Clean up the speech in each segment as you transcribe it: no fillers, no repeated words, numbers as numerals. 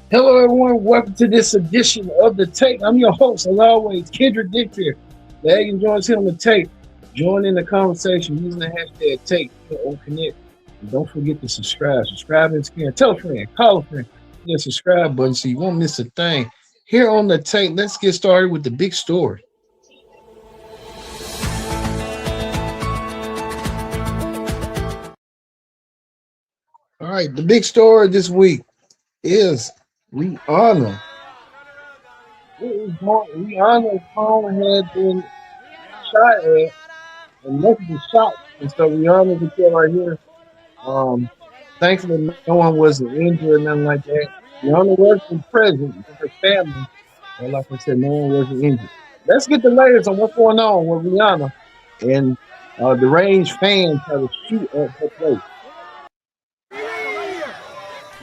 Hello, everyone. Welcome to this edition of The Tape. I'm your host, as always, Kendrick Dick here. Glad you join us here on The Tape. Join in the conversation using the hashtag Tape or Connect. And don't forget to subscribe. Subscribe and scan. Tell a friend. Call a friend. Hit the subscribe button so you won't miss a thing. Here on The Tape, let's get started with the big story. All right, the big story this week is Rihanna. Rihanna's phone had been shot at and multiple shots. And so Rihanna can tell right here. Um, Thankfully, no one was injured or nothing like that. Rihanna wasn't present with her family. And like I said, no one wasn't injured. Let's get the latest on what's going on with Rihanna and the range fans had to shoot at her place.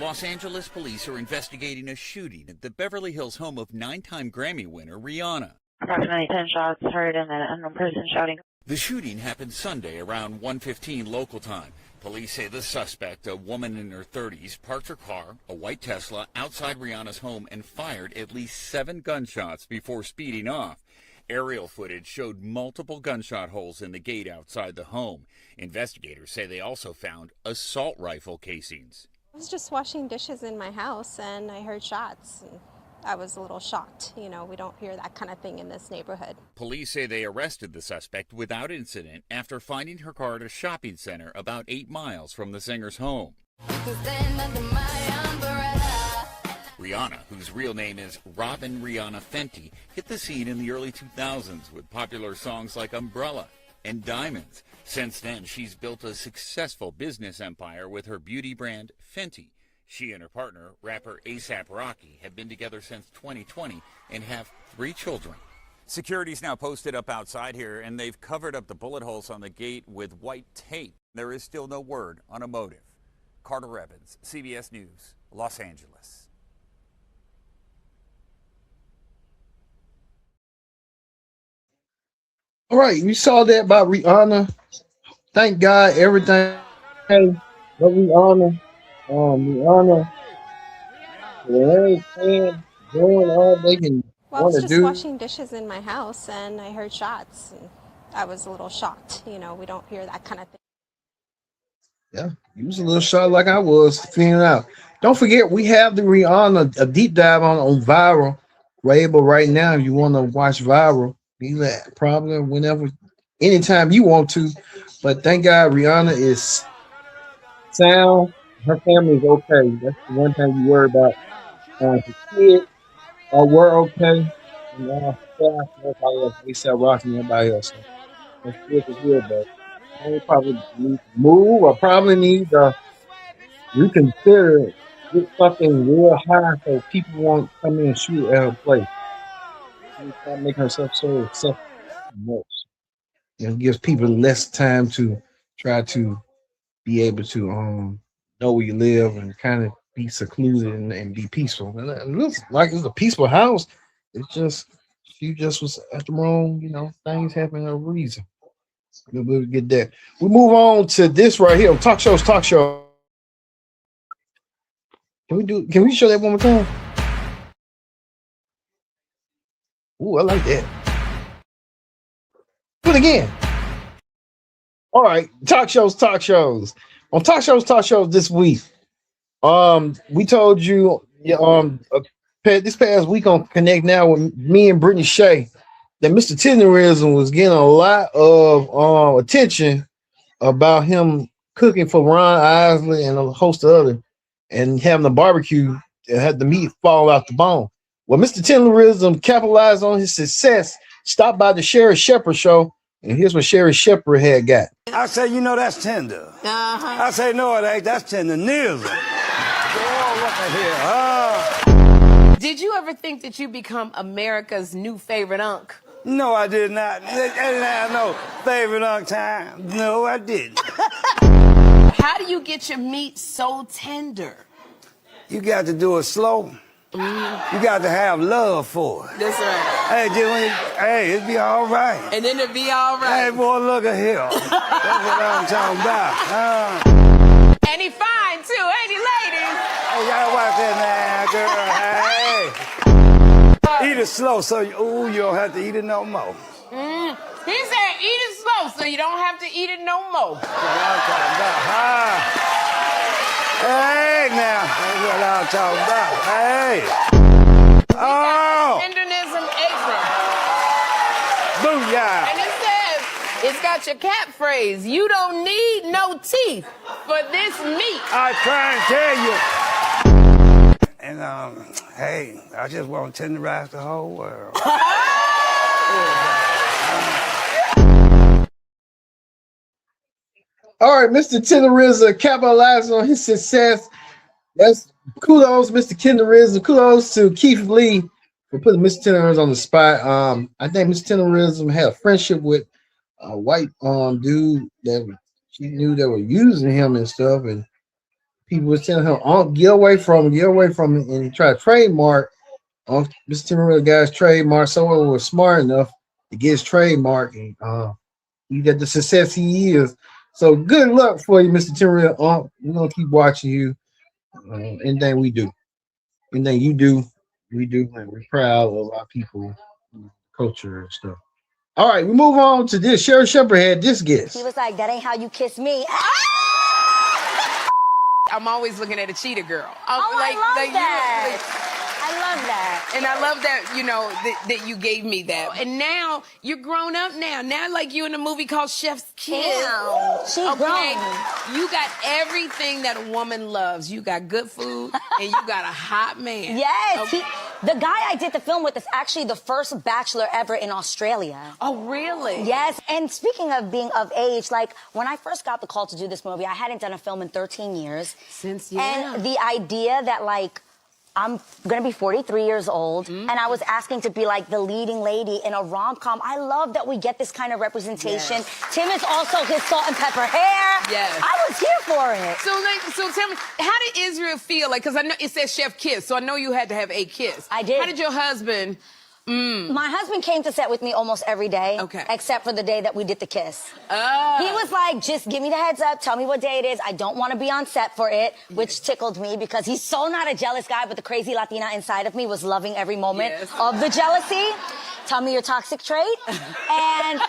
Los Angeles police are investigating a shooting at the Beverly Hills home of 9-time Grammy winner Rihanna. Approximately 10 shots heard and an unknown person shouting. The shooting happened Sunday around 1:15 local time. Police say the suspect, a woman in her 30s, parked her car, a white Tesla, outside Rihanna's home and fired at least 7 gunshots before speeding off. Aerial footage showed multiple gunshot holes in the gate outside the home. Investigators say they also found assault rifle casings. I was just washing dishes in my house and I heard shots. And I was a little shocked. We don't hear that kind of thing in this neighborhood. Police say they arrested the suspect without incident after finding her car at a shopping center about 8 miles from the singer's home. Rihanna, whose real name is Robin Rihanna Fenty, hit the scene in the early 2000s with popular songs like Umbrella and Diamonds. Since then, she's built a successful business empire with her beauty brand Fenty. She and her partner, rapper A$AP Rocky, have been together since 2020 and have 3 children. Security's now posted up outside here, and they've covered up the bullet holes on the gate with white tape. There is still no word on a motive. Carter Evans, CBS News, Los Angeles. All right, we saw that about Rihanna. Thank God everything. Hey, but Rihanna, Rihanna, the fans doing all they can Well, I was want to just do. washing dishes in my house and I heard shots. And I was a little shocked. We don't hear that kind of thing. Yeah, he was a little shot like I was feeling out. Don't forget, we have the Rihanna a deep dive on Viral. We're able right now. If you want to watch Viral, be that probably whenever, anytime you want to. But thank God Rihanna is sound. Her family is okay. That's the one thing you worry about. The kids were okay. And staff, everybody else, A$AP Rocky and everybody else. So that's good to hear, but they probably need to move or probably need to reconsider it. Get something real high so people won't come in and shoot at her place. She's not making herself so accessible much. It gives people less time to try to be able to know where you live and kind of be secluded and be peaceful. And it looks like it's a peaceful house. It's just she just was at the wrong, things happen for a reason. We'll get that. We move on to this right here. Talk show. Can we show that one more time? Ooh, I like that. Do it again. All right, talk shows. On talk shows this week. We told you this past week on Connect Now with me and Brittany Shea that Mr. Tenderism was getting a lot of attention about him cooking for Ron Isley and a host of others and having a barbecue and had the meat fall out the bone. Well, Mr. Tenderism capitalized on his success, stopped by the Sherry Shepherd show, and here's what Sherry Shepherd had got. I say, that's tender. I say, no, it ain't. That's tenderism. Oh, look at here. Did you ever think that you become America's new favorite unk? No, I did not. I didn't have no favorite unk time. No, I didn't. How do you get your meat so tender? You got to do it slow. You got to have love for it. That's right. Hey, it'll be all right. And then it'll be all right. Hey, boy, look at here. That's what I'm talking about. And he fine, too, ain't he, ladies? Oh, you gotta watch that now, girl. Hey. Eat it slow so you don't have to eat it no more. He said eat it slow so you don't have to eat it no more. That's what I'm talking about, huh? Hey, now. That's what I'm talking about. Hey. Oh. Tenderness and apron. Booyah. And it says, it's got your catchphrase, you don't need no teeth for this meat. I try and tell you. And, hey, I just want to tenderize the whole world. All right, Mr. Teneriza capitalizing on his success. That's kudos, Mr. Teneriza. Kudos to Keith Lee for putting Mr. Teneriza on the spot. I think Mr. Teneriza had a friendship with a white dude that she knew that were using him and stuff, and people were telling him, "Oh, get away from him, get away from him," and he tried to trademark on Mr. Teneriza guy's trademark. Someone was smart enough to get his trademark, and he got the success he is. So good luck for you, Mr. Teneriza. We're gonna keep watching you. Anything we do, anything you do, we do, and we're proud of our people, culture and stuff. All right, we move on to this. Sherry Shepherd had this guest. He was like, "That ain't how you kiss me." I'm always looking at a cheetah girl. I love that. I love that. And I love that, you know, that you gave me that. And now, you're grown up now. Now, like you in a movie called Chef's Kiss. Damn, she grown. You got everything that a woman loves. You got good food, and you got a hot man. Yes. Okay. The guy I did the film with is actually the first bachelor ever in Australia. Oh, really? Yes. And speaking of being of age, like, when I first got the call to do this movie, I hadn't done a film in 13 years. And the idea that, like, I'm going to be 43 years old, and I was asking to be, like, the leading lady in a rom-com. I love that we get this kind of representation. Yes. Tim is also his salt and pepper hair. Yes. I was here for it. So tell me, how did Israel feel? Like, because I know it says Chef Kiss, so I know you had to have a kiss. I did. How did your husband... My husband came to set with me almost every day, except for the day that we did the kiss. He was like, just give me the heads up, tell me what day it is. I don't want to be on set for it, which tickled me because he's so not a jealous guy, but the crazy Latina inside of me was loving every moment of the jealousy. Tell me your toxic trait. And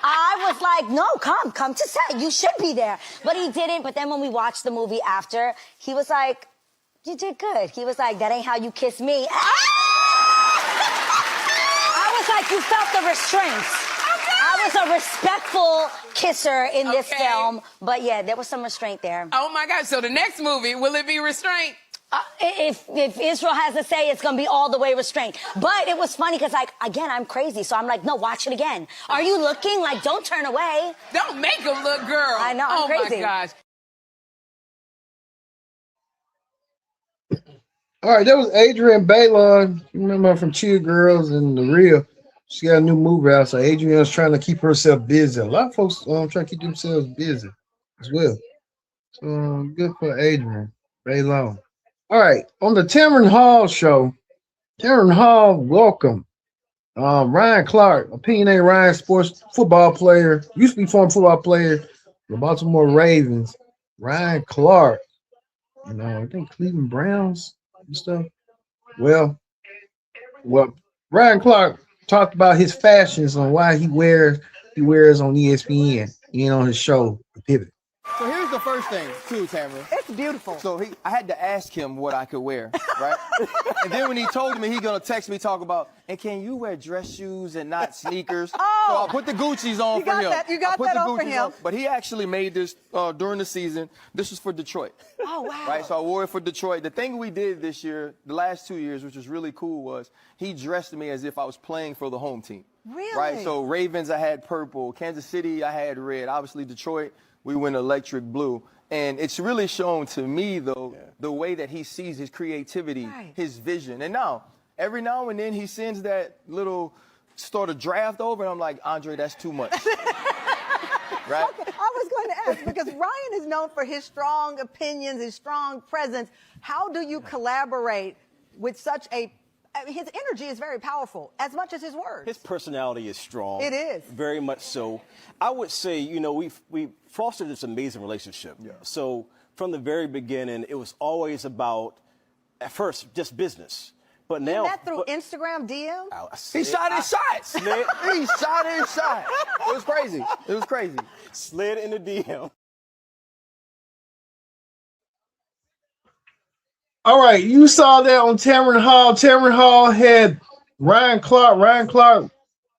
I was like, no, come to set. You should be there. But he didn't. But then when we watched the movie after, he was like, you did good. He was like, that ain't how you kiss me. Like you felt the restraints. I was a respectful kisser in this film, but yeah, there was some restraint there. Oh my God! So the next movie, will it be restraint? If Israel has to say, it's gonna be all the way restraint. But it was funny because, like, again, I'm crazy, so I'm like, no, watch it again. Are you looking? Like, don't turn away. Don't make him look, girl. I know, I'm crazy. Oh my gosh. All right, that was Adrienne Bailon. You remember her from Cheer Girls and The Real. She got a new movie out, so Adrienne's trying to keep herself busy. A lot of folks trying to keep themselves busy as well. So good for Adrienne Bailon. All right, on the Tamron Hall show, Tamron Hall welcome Ryan Clark, opinionated Ryan, sports football player, used to be former football player, the Baltimore Ravens. Ryan Clark, I think Cleveland Browns and stuff. Well, Ryan Clark talked about his fashions on why he wears on ESPN and on his show, The Pivot. So here's the first thing, too, Tamara. It's beautiful. So I had to ask him what I could wear, right? And then when he told me, he's going to text me, talk about, and can you wear dress shoes and not sneakers? Oh. So I put the Gucci's on for him. You got that on for him. But he actually made this during the season. This was for Detroit. Oh, wow. Right, so I wore it for Detroit. The thing we did this year, the last 2 years, which was really cool, was he dressed me as if I was playing for the home team. Really? Right, so Ravens, I had purple. Kansas City, I had red. Obviously, Detroit, we went electric blue. And it's really shown to me, though, the way that he sees his creativity, his vision. And now, every now and then, he sends that little sort of draft over, and I'm like, Andre, that's too much. Right? Okay, I was going to ask, because Ryan is known for his strong opinions, his strong presence. How do you collaborate with such his energy is very powerful, as much as his words. His personality is strong. It is. Very much so. I would say, we fostered this amazing relationship. Yeah. So from the very beginning, it was always about at first just business, but now that through Instagram DM. He shot his shot. He shot his shot. It was crazy. It was crazy. Slid in the DM. All right, you saw that on Tamron Hall. Tamron Hall had Ryan Clark. Ryan Clark,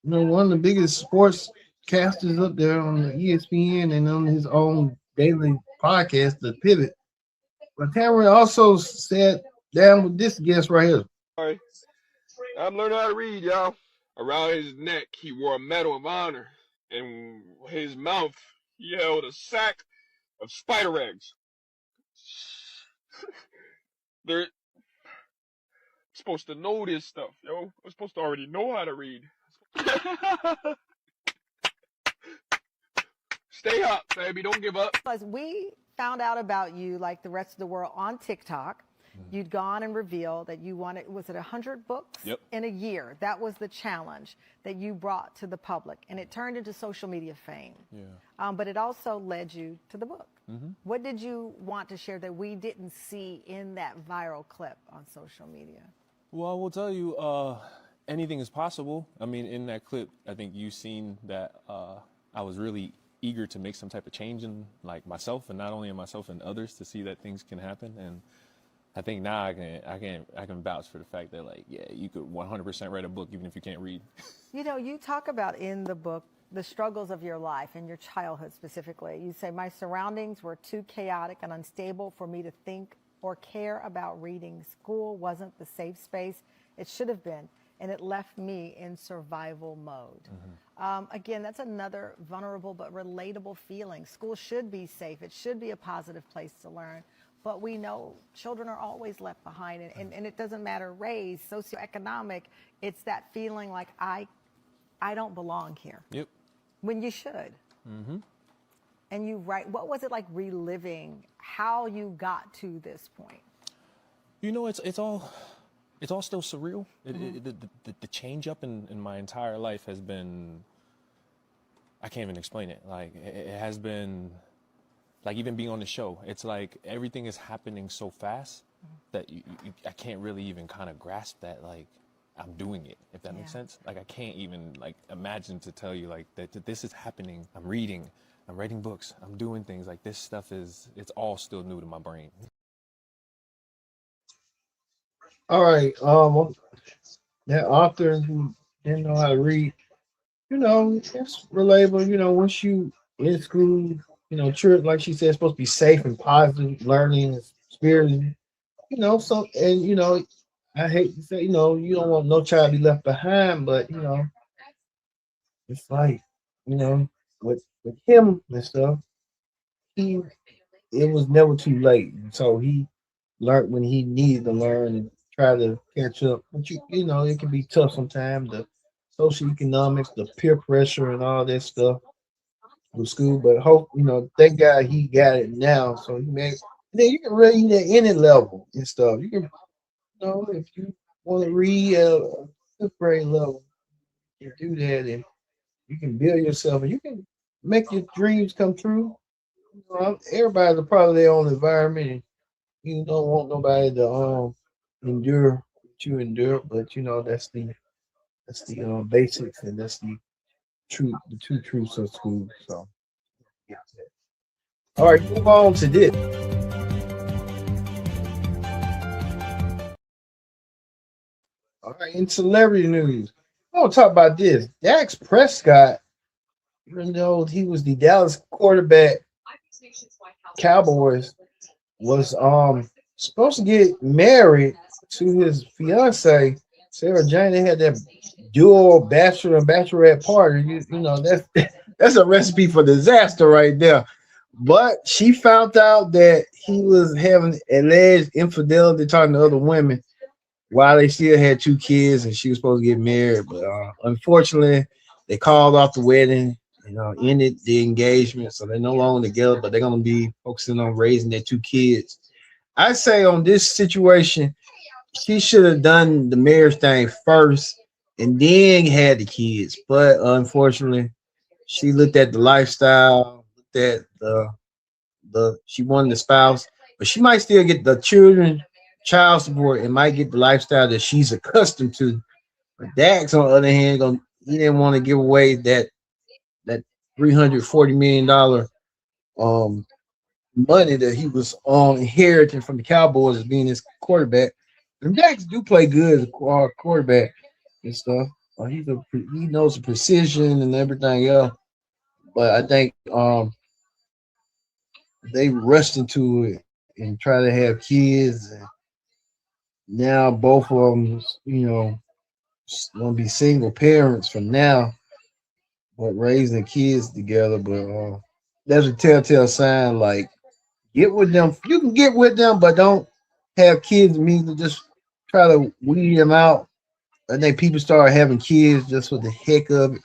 you know, one of the biggest sports casters up there on the ESPN and on his own daily podcast, The Pivot. But Tamron also sat down with this guest right here. All right. I'm learning how to read, y'all. Around his neck, he wore a Medal of Honor. In his mouth, he held a sack of spider eggs. They're supposed to know this stuff, yo. I'm supposed to already know how to read. Stay up, baby. Don't give up. Because we found out about you, like the rest of the world, on TikTok. You'd gone and revealed that you wanted, was it 100 books in a year? That was the challenge that you brought to the public, and it turned into social media fame. But it also led you to the book. What did you want to share that we didn't see in that viral clip on social media? Well, I will tell you, anything is possible. I mean, in that clip, I think you've seen that I was really eager to make some type of change in like myself, and not only in myself and others, to see that things can happen. And I think now I can vouch for the fact that, like, yeah, you could 100% write a book even if you can't read. You know, you talk about in the book the struggles of your life and your childhood specifically. You say, my surroundings were too chaotic and unstable for me to think or care about reading. School wasn't the safe space it should have been, and it left me in survival mode. Again, that's another vulnerable but relatable feeling. School should be safe. It should be a positive place to learn. But we know children are always left behind, and it doesn't matter race, socioeconomic. It's that feeling like I don't belong here. Yep. When you should. And you write, what was it like reliving how you got to this point? You know, it's all still surreal. The change up in my entire life has been, I can't even explain it. Like, it has been, like, even being on the show, it's like everything is happening so fast that I can't really even kind of grasp that, like, I'm doing it, if that makes sense. Like, I can't even, like, imagine to tell you, like, that this is happening. I'm reading, I'm writing books, I'm doing things. Like, this stuff it's all still new to my brain. All right, that author who didn't know how to read, you know, it's relatable. You know, once you in school, you know, church, like she said, supposed to be safe and positive, learning, spirited. You know, so, and you know, I hate to say, you know, you don't want no child to be left behind, but you know, it's like, you know, with him and stuff, it was never too late, and so he learned when he needed to learn and try to catch up. But you know, it can be tough sometimes, the socioeconomics, the peer pressure, and all that stuff with school. But hope, you know, thank God he got it now, so he made. Then you can read at any level and stuff. You can, you know, if you want to read at a fifth grade level, you can do that, and you can build yourself, and you can make your dreams come true. You know, everybody's a part of their own environment, and you don't want nobody to endure what you endure, but you know that's the basics, and that's the two truths of school. So, yeah. All right, move on to this. All right, in celebrity news, I want to talk about this. Dak Prescott, even though he was the Dallas quarterback, Cowboys, was supposed to get married to his fiancée, Sarah Jane. They had that dual bachelor and bachelorette party. You know, that's a recipe for disaster right there. But she found out that he was having alleged infidelity, talking to other women, while they still had 2 kids, and she was supposed to get married. But unfortunately, they called off the wedding, you know, ended the engagement, so they're no longer together, but they're going to be focusing on raising their 2 kids. I say on this situation, she should have done the marriage thing first and then had the kids. But unfortunately, she looked at the lifestyle, looked at she wanted the spouse, but she might still get the children child support and might get the lifestyle that she's accustomed to. But Dax, on the other hand, he didn't want to give away that $340 million money that he was inheriting from the Cowboys as being his quarterback. And Dax do play good as a quarterback and stuff. He knows the precision and everything else. But I think they rushed into it and try to have kids. And now both of them, gonna be single parents from now, but raising kids together. But that's a telltale sign. Like, get with them. You can get with them, but don't have kids immediately. Just try to weed them out. I think people start having kids just for the heck of it.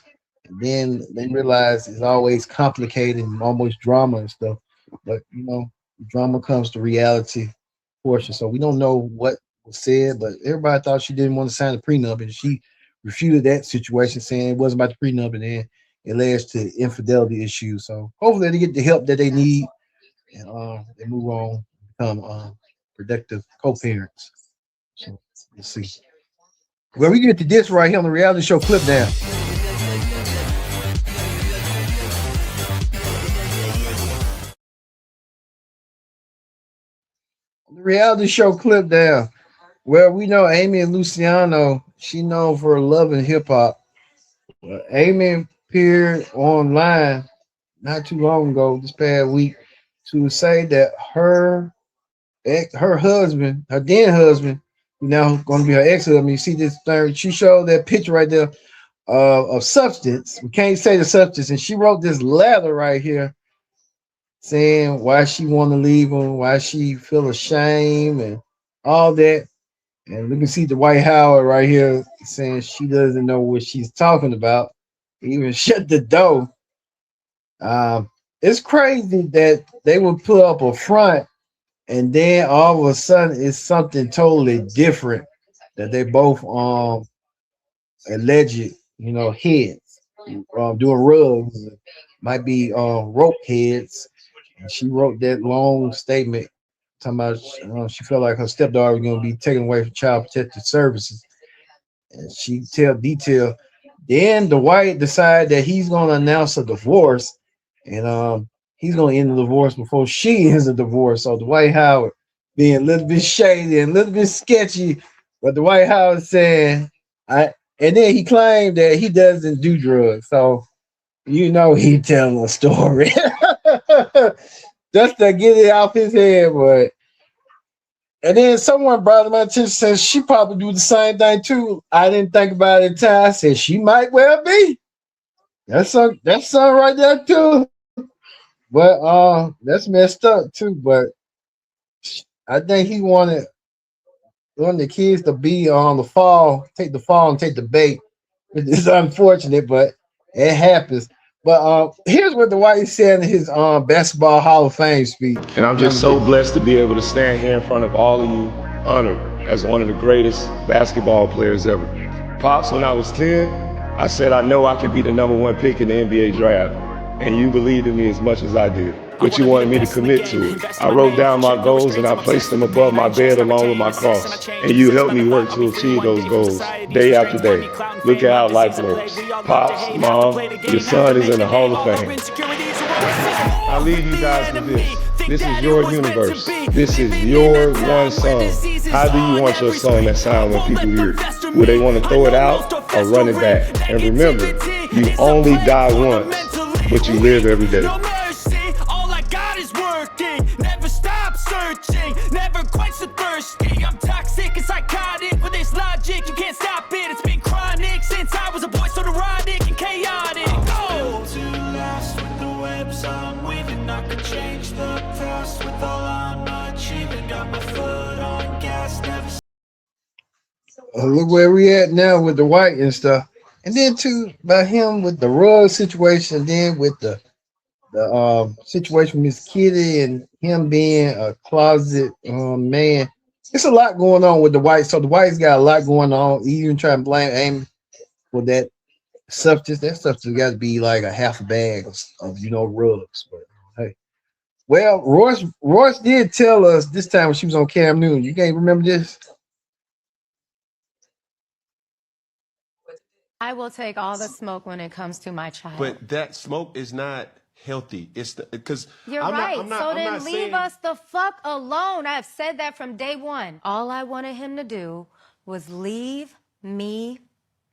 And then they realize it's always complicated and almost drama and stuff. But drama comes to reality portion. So we don't know what was said, but everybody thought she didn't want to sign a prenup, and she refuted that situation, saying it wasn't about the prenup, and then it leads to infidelity issues. So hopefully they get the help that they need, and they move on, become productive co-parents. So let's see. Well, we get to this right here on the reality show Clip Down. The reality show Clip Down. Well, we know Amy and Luciano, she known for her love and hip hop. Amy appeared online not too long ago, this past week, to say that her husband, her then husband, who now going to be her ex-husband, you see this thing, she showed that picture right there of substance. We can't say the substance, and she wrote this letter right here saying why she want to leave him, why she feel ashamed and all that. And we can see Dwight Howard right here saying she doesn't know what she's talking about. He even shut the door. It's crazy that they would put up a front and then all of a sudden it's something totally different that they both alleged, heads doing rugs, might be rope heads. And she wrote that long statement talking about she felt like her stepdaughter was going to be taken away from Child Protective Services. And she detail. Then Dwight decided that he's going to announce a divorce, and he's going to end the divorce before she ends the divorce. So Dwight Howard being a little bit shady and a little bit sketchy, but Dwight Howard saying, and then he claimed that he doesn't do drugs. So he telling a story. Just to get it off his head, but and then someone brought my attention, says she probably do the same thing too. I didn't think about it in time. I said she might well be. That's something right there too. But that's messed up too. But I think he wanted the kids to be on the fall, take and take the bait. It's unfortunate, but it happens. But here's what Dwight said in his Basketball Hall of Fame speech. And I'm just so blessed to be able to stand here in front of all of you, honored as one of the greatest basketball players ever. Pops, when I was 10, I said I know I could be the #1 pick in the NBA draft. And you believed in me as much as I did. But you wanted me to commit to it. I wrote down my goals and I placed them above my bed along with my cross. And you helped me work to achieve those goals day after day. Look at how life works. Pops, Mom, your son is in the Hall of Fame. I leave you guys with this. This is your universe. This is your one song. How do you want your song to sound when people hear it? Will they want to throw it out or run it back? And remember, you only die once, but you live every day. All I got is working, never stop searching, never quite so thirsty. I'm toxic and psychotic with this logic, you can't stop it. It's been chronic since I was a boy, so neurotic and chaotic. Go to last with the webs I'm weaving. I could change the past with all I'm achieving. Got my foot on gas, never. Look where we at now with the White and stuff. And then too, about him with the rug situation, and then with the situation with Miss Kitty and him being a closet man. It's a lot going on with the White. So the White's got a lot going on. He even trying to blame Amy for that substance. That substance got to be like a half a bag of rugs. But hey, Well, Royce did tell us this time when she was on Cam Newton. You can't remember this? I will take all the smoke when it comes to my child. But that smoke is not healthy. It's because You're right. So then leave us the fuck alone. I've said that from day one. All I wanted him to do was leave me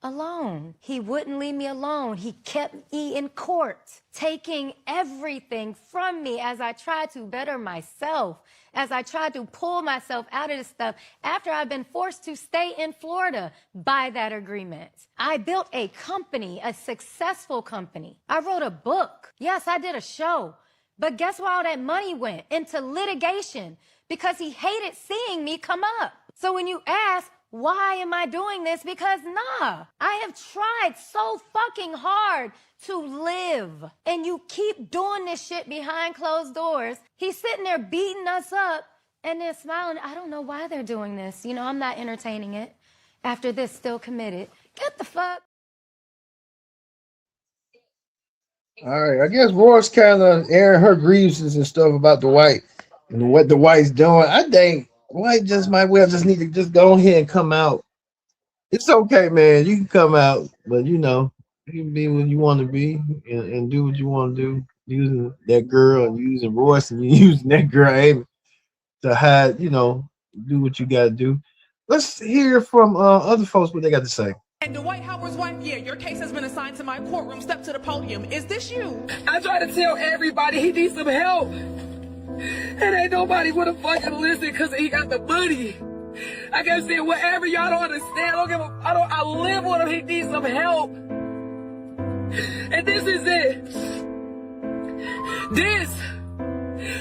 alone. He wouldn't leave me alone. He kept me in court, taking everything from me as I tried to better myself, as I tried to pull myself out of this stuff after I've been forced to stay in Florida by that agreement. I built a company, a successful company. I wrote a book. Yes, I did a show. But guess where all that money went? Into litigation, because he hated seeing me come up. So when you ask, why am I doing this? Because nah, I have tried so fucking hard to live. And you keep doing this shit behind closed doors. He's sitting there beating us up and then smiling. I don't know why they're doing this. You know, I'm not entertaining it. After this, still committed. Get the fuck. All right, I guess Royce kind of airing her grievances and stuff about Dwight and what Dwight's doing. I think Dwight just might well just need to just go ahead and come out. It's okay, man. You can come out, but you know, you can be what you want to be and do what you want to do. Using that girl and using Royce and using that girl Amy to hide, you know, do what you got to do. Let's hear from other folks what they got to say. And Dwight Howard's wife, yeah, your case has been assigned to my courtroom. Step to the podium. Is this you? I try to tell everybody he needs some help. And ain't nobody wanna fucking listen because he got the money. I kept saying whatever y'all don't understand. I live with him. He needs some help. And this is it.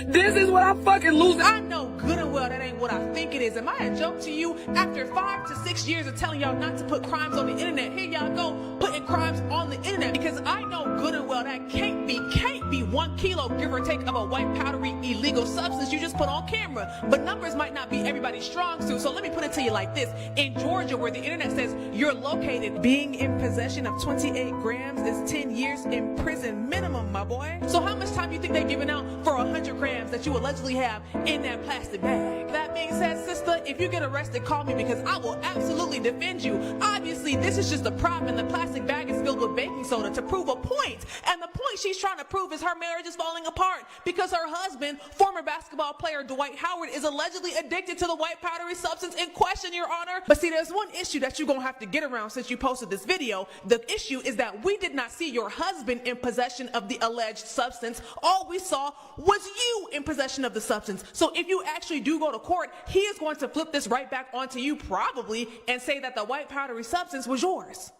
This is what I'm fucking losing. I know good and well that ain't what I think it is. Am I a joke to you? After 5 to 6 years of telling y'all not to put crimes on the internet, here y'all go putting crimes on the internet, because I know good and well that can't be 1 kilo, give or take, of a white powdery illegal substance you just put on camera. But numbers might not be everybody's strong suit, so let me put it to you like this. In Georgia, where the internet says you're located, being in possession of 28 grams is 10 years in prison minimum, my boy. So how much time do you think they're giving out for 100 grams that you allegedly have in that plastic bag? That being said, sister, if you get arrested, call me, because I will absolutely defend you. Obviously, this is just a prop, and the plastic bag is filled with baking soda to prove a point. And the point she's trying to prove is her marriage is falling apart because her husband, former basketball player Dwight Howard, is allegedly addicted to the white powdery substance in question, Your Honor. But see, there's one issue that you're gonna have to get around since you posted this video. The issue is that we did not see your husband in possession of the alleged substance. All we saw was you in possession of the substance. So if you actually do go to court, he is going to flip this right back onto you probably and say that the white powdery substance was yours.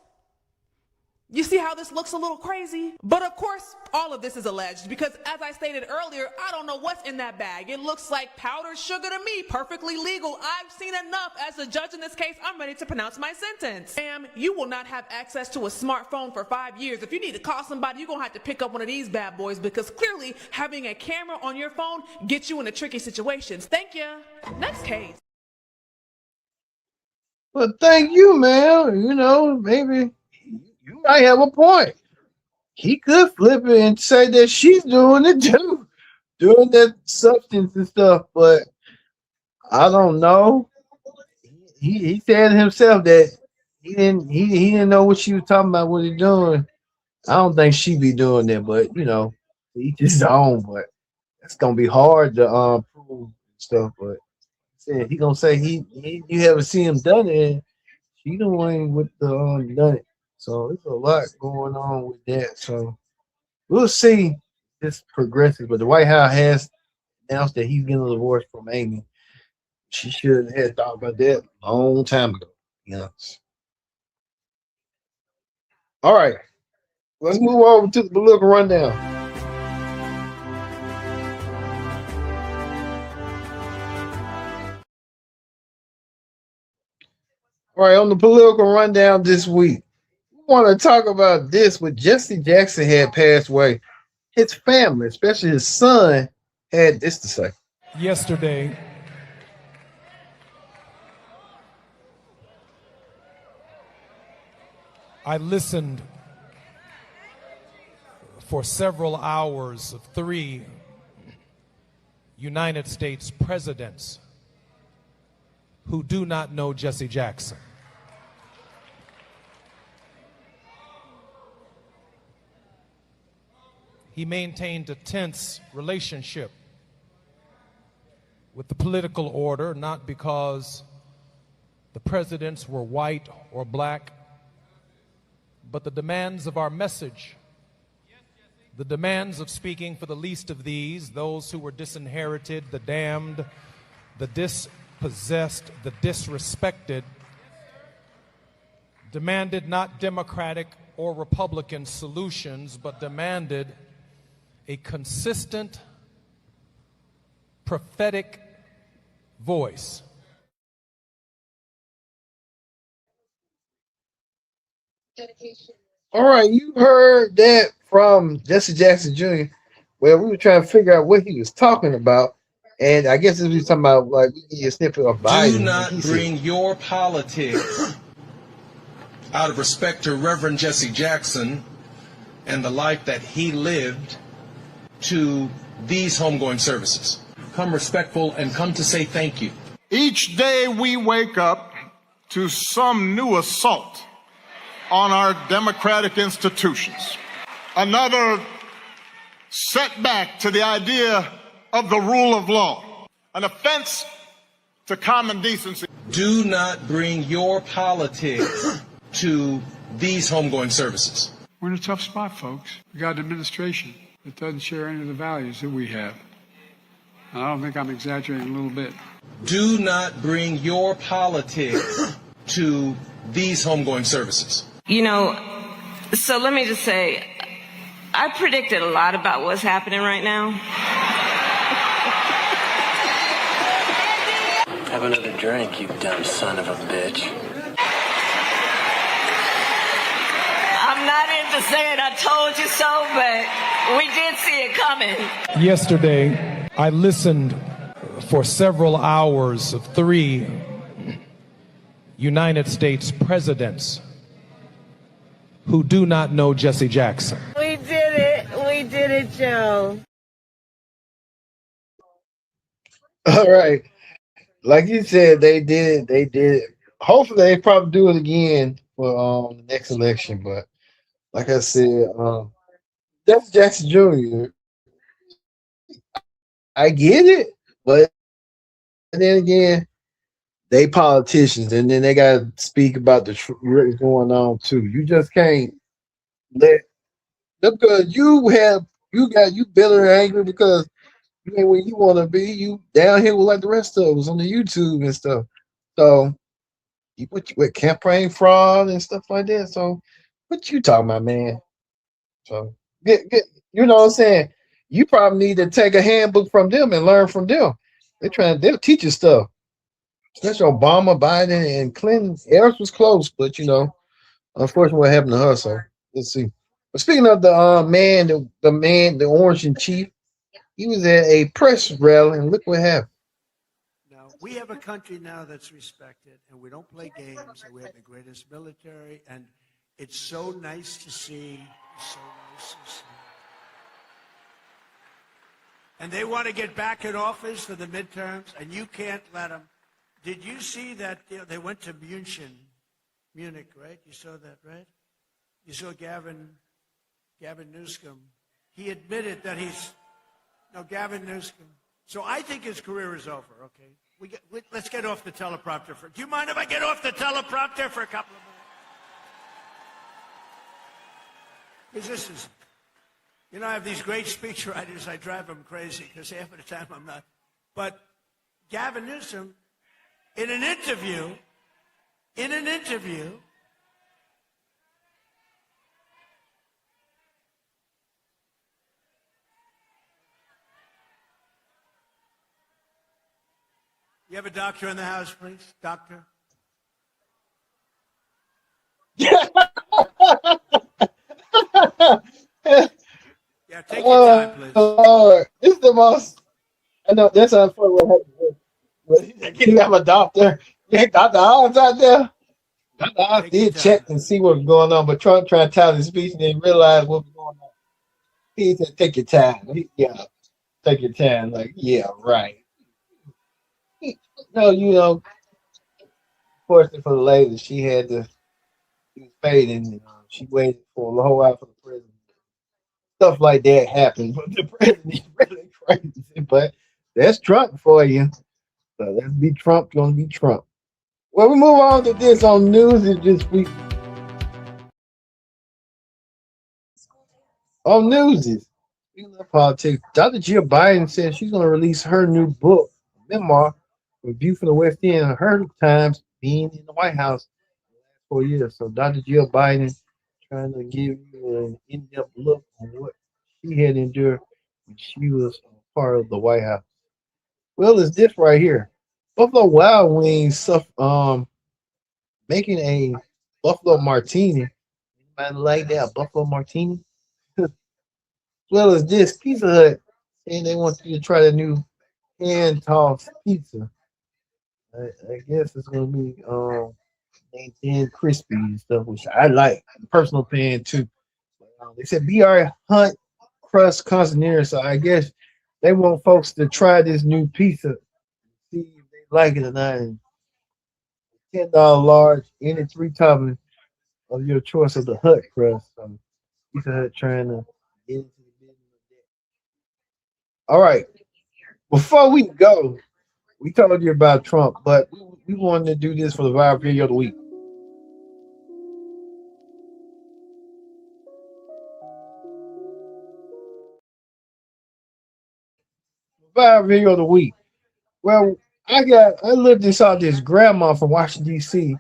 You see how this looks a little crazy? But of course, all of this is alleged because, as I stated earlier, I don't know what's in that bag. It looks like powdered sugar to me, perfectly legal. I've seen enough. As the judge in this case, I'm ready to pronounce my sentence. Ma'am, you will not have access to a smartphone for 5 years. If you need to call somebody, you're going to have to pick up one of these bad boys, because clearly having a camera on your phone gets you into tricky situations. Thank you. Next case. Well, thank you, man. You know, maybe you might have a point. He could flip it and say that she's doing it too, doing that substance and stuff. But I don't know. He said himself that he didn't know what she was talking about, what he doing. I don't think she be doing that, but you know, each his own. But it's gonna be hard to prove stuff. But he gonna say you haven't seen him done it. And she the one with the done it. So there's a lot going on with that. So we'll see this progresses. But the White House has announced that he's getting a divorce from Amy. She should have thought about that a long time ago. You know. All right. Let's move over to the political rundown. All right, on the political rundown this week, we want to talk about this. When Jesse Jackson had passed away, his family, especially his son, had this to say. Yesterday, I listened for several hours of 3 United States presidents who do not know Jesse Jackson. He maintained a tense relationship with the political order, not because the presidents were white or black, but the demands of our message, the demands of speaking for the least of these, those who were disinherited, the damned, the dispossessed, the disrespected, demanded not Democratic or Republican solutions, but demanded a consistent, prophetic voice. All right, you heard that from Jesse Jackson Jr., where we were trying to figure out what he was talking about. And I guess he was talking about, like, we need a snippet of Biden. Do not bring your politics out of respect to Reverend Jesse Jackson and the life that he lived to these homegoing services. Come respectful and come to say thank you. Each day we wake up to some new assault on our democratic institutions. Another setback to the idea of the rule of law. An offense to common decency. Do not bring your politics to these homegoing services. We're in a tough spot, folks. We got an administration that doesn't share any of the values that we have. And I don't think I'm exaggerating a little bit. Do not bring your politics to these homegoing services. You know, so let me just say, I predicted a lot about what's happening right now. Have another drink, you dumb son of a bitch. I'm not into saying I told you so, but we did see it coming. Yesterday, I listened for several hours of 3 United States presidents who do not know Jesse Jackson. We did it, Joe. All right. Like you said, they did it. Hopefully they probably do it again for the next election. But like I said, Jesse Jackson Jr., I get it, but then again, they politicians, and then they got to speak about what's going on too. You just can't let because you bitter and angry because you ain't where you want to be. You down here with like the rest of us on the YouTube and stuff. So you put with campaign fraud and stuff like that. So what you talking about, man? So get you know what I'm saying? You probably need to take a handbook from them and learn from them. They'll teach you stuff. Especially Obama, Biden, and Clinton. Harris was close, but unfortunately, what happened to her? So let's see. But speaking of the the orange in chief, he was at a press rally, and look what happened. Now we have a country now that's respected, and we don't play games. And we have the greatest military, and it's so nice to see. So nice to see. And they want to get back in office for the midterms, and you can't let them. Did you see that they went to Munich, right? You saw that, right? You saw Gavin Newsom. He admitted that Gavin Newsom. So I think his career is over, okay? Let's get off the teleprompter. Do you mind if I get off the teleprompter for a couple of minutes? Because this is, I have these great speechwriters. I drive them crazy because half of the time I'm not. But Gavin Newsom, in an interview, you have a doctor in the house, please? Doctor? Yeah, take your time, please. This is the most. I know that's unfortunate what happened. But you have a doctor. Yeah, Dr. Oz out there. Dr. Oz did check and see what was going on, but Trump tried to tell his speech and didn't realize what was going on. He said, "Take your time." Take your time. Like, yeah, right. No, you know, fortunately for the lady, she had to. She was fading. You know, she waited for a whole while for the president. Stuff like that happened, but the president is really crazy. But that's Trump for you. So let's be Trump. Gonna be Trump. Well, we move on to this on news this week. On news, speaking of politics, Dr. Jill Biden said she's going to release her new book, memoir, Review from the West End, of her times being in the White House for 4 years. So Dr. Jill Biden trying to give you an in-depth look on what she had endured when she was a part of the White House. Well, it's this right here. Buffalo Wild Wings making a Buffalo Martini. Anybody like that, Buffalo Martini? Well as this Pizza Hut saying they want you to try the new hand tossed pizza. I guess it's gonna be thin crispy and stuff, which I like. Personal opinion too. They said BR Hunt crust consignere, so I guess they want folks to try this new pizza, see if they like it or not. And $10 large, any 3 toppings of your choice of the Hut crust. So Pizza Hut trying to get into the business. All right. Before we go, we told you about Trump, but we wanted to do this for the viral video of the week. Viral video of the week. Well, I lived and saw this grandma from Washington, D.C.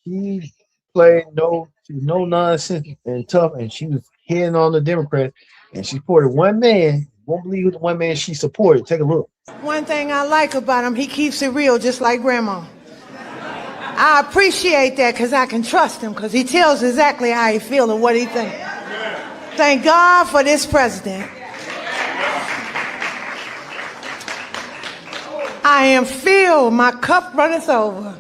She played no nonsense and tough, and she was hitting on the Democrats, and she supported one man. Won't believe who the one man she supported. Take a look. One thing I like about him, he keeps it real, just like Grandma. I appreciate that because I can trust him because he tells exactly how he feels and what he thinks. Thank God for this president. I am filled, my cup runneth over.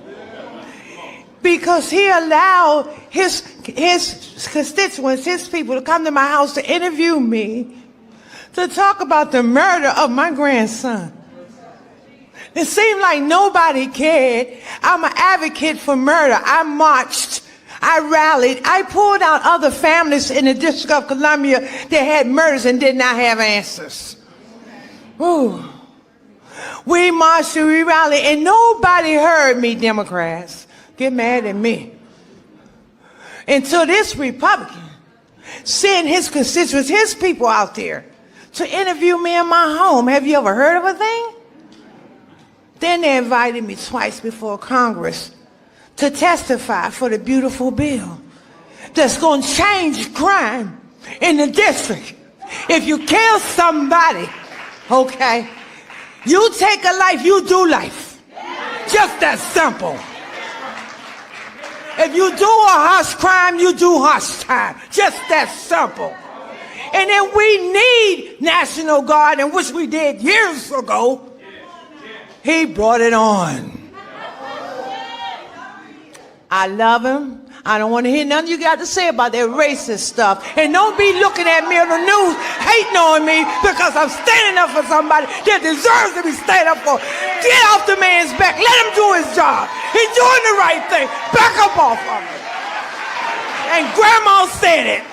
Because he allowed his constituents, his people to come to my house to interview me, to talk about the murder of my grandson. It seemed like nobody cared. I'm an advocate for murder. I marched. I rallied. I pulled out other families in the District of Columbia that had murders and did not have answers. Ooh. We marched and we rallied, and nobody heard me, Democrats. Get mad at me. Until this Republican sent his constituents, his people out there to interview me in my home. Have you ever heard of a thing? Then they invited me twice before Congress to testify for the beautiful bill that's going to change crime in the district. If you kill somebody, okay, you take a life, you do life. Just that simple. If you do a harsh crime, you do harsh time. Just that simple. And then we need National Guard, and which we did years ago. He brought it on. I love him. I don't want to hear nothing you got to say about that racist stuff. And don't be looking at me on the news hating on me because I'm standing up for somebody that deserves to be standing up for. Get off the man's back. Let him do his job. He's doing the right thing. Back up off of him. And Grandma said it.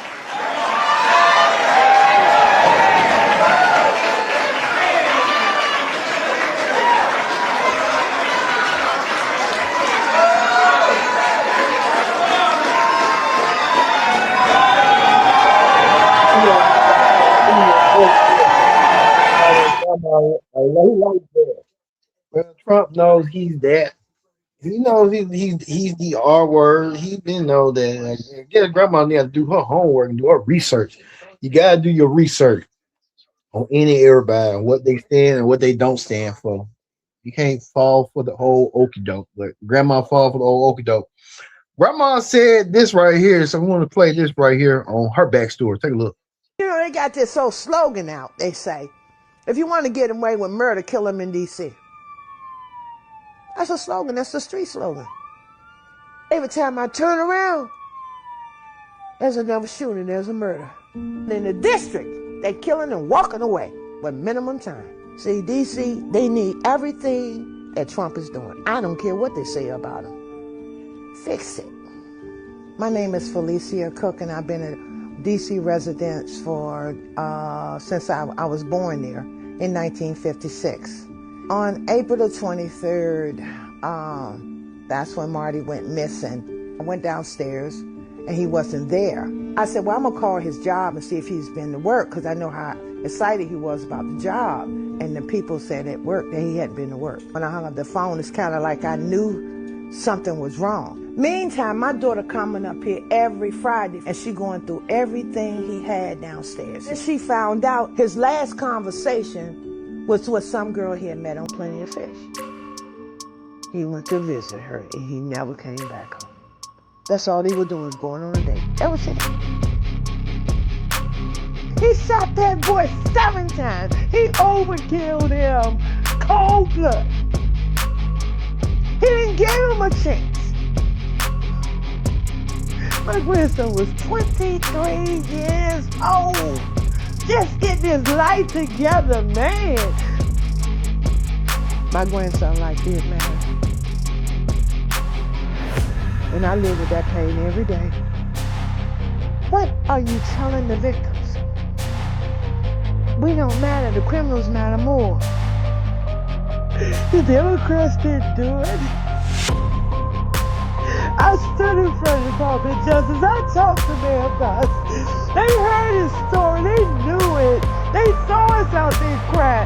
Well, Trump knows he's that. He knows he's the R word. He been know that. Like, get grandma need to do her homework and do her research. You gotta do your research on everybody and what they stand and what they don't stand for. You can't fall for the whole okie doke, but grandma fall for the old okie doke. Grandma said this right here, so we want to play this right here on her backstory. Take a look. You know, they got this old slogan out. They say, if you want to get away with murder, kill him in D.C. That's a slogan. That's the street slogan. Every time I turn around, there's another shooting, there's a murder. In the district, they're killing and walking away. with minimum time. See, DC, they need everything that Trump is doing. I don't care what they say about him. Fix it. My name is Felicia Cook, and I've been a DC resident for since I was born there in 1956. On April the 23rd, that's when Marty went missing. I went downstairs and he wasn't there. I said, well, I'm gonna call his job and see if he's been to work, because I know how excited he was about the job. And the people said at work that he hadn't been to work. When I hung up the phone, it's kind of like I knew something was wrong. Meantime, my daughter coming up here every Friday, and she going through everything he had downstairs. And she found out his last conversation was with some girl he had met on Plenty of Fish. He went to visit her, and he never came back home. That's all he was doing, was going on a date. That was it. He shot that boy 7 times. He overkilled him. Cold blood. He didn't give him a chance. My grandson was 23 years old. Just getting his life together, man. My grandson like this, man. And I live with that pain every day. What are you telling the victims? We don't matter, the criminals matter more. The Democrats didn't do it. I stood in front of the Department of Justice. I talked to them about it. They heard his story. They knew it. They saw us out there crying.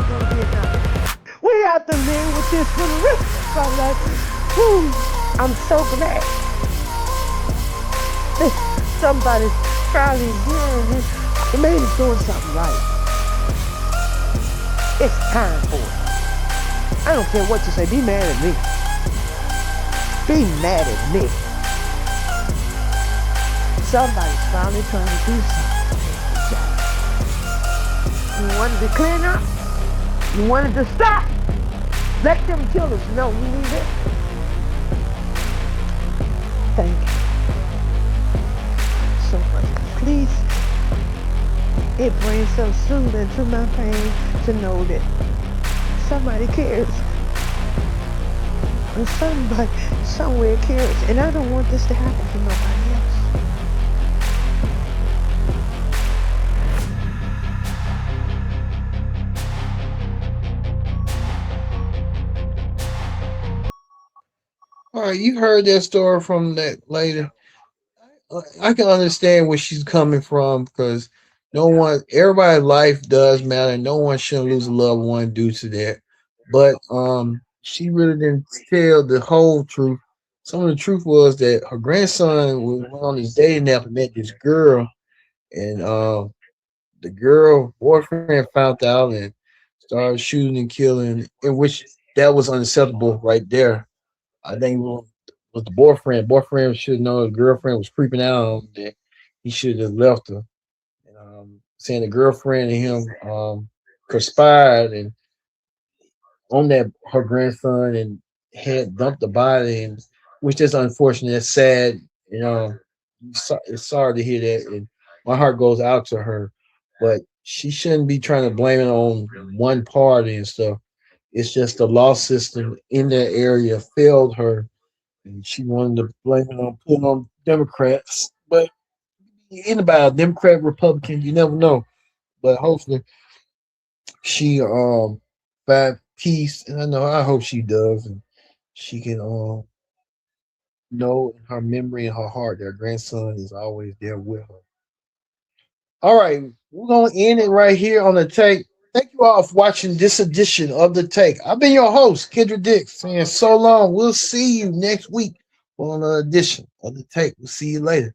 Don't get nothing. We have to live with this for the rest of our life. I'm so glad. Somebody finally hearing it. Maybe it's doing something right. It's time for it. I don't care what you say. Be mad at me. Be mad at me. Somebody's finally trying to do something. You wanted to clean up? You wanted to stop? Let them kill us. No, we need it. Thank you so much. Please. It brings some soothing to my pain to know that somebody cares. And somebody somewhere cares. And I don't want this to happen to nobody else. All right, you heard that story from that lady. I can understand where she's coming from, because everybody's life does matter. No one should lose a loved one due to that. But she really didn't tell the whole truth. Some of the truth was that her grandson went on his dating app and met this girl, and the girl boyfriend found out and started shooting and killing, in which that was unacceptable right there. I think it was the boyfriend. Boyfriend should have known the girlfriend was creeping out on him. That he should have left her. Saying the girlfriend and him conspired and on that her grandson and had dumped the body, and which is unfortunate. It's sad. It's sorry to hear that, and my heart goes out to her. But she shouldn't be trying to blame it on one party and stuff. It's just the law system in that area failed her, and she wanted to blame it on Democrats. But anybody, Democrat, Republican, you never know. But hopefully she find peace, and I hope she does, and she can know in her memory and her heart that her grandson is always there with her. All right, we're gonna end it right here on the take. Thank you all for watching this edition of The Take. I've been your host, Kendra Dix, saying so long. We'll see you next week on another edition of The Take. We'll see you later.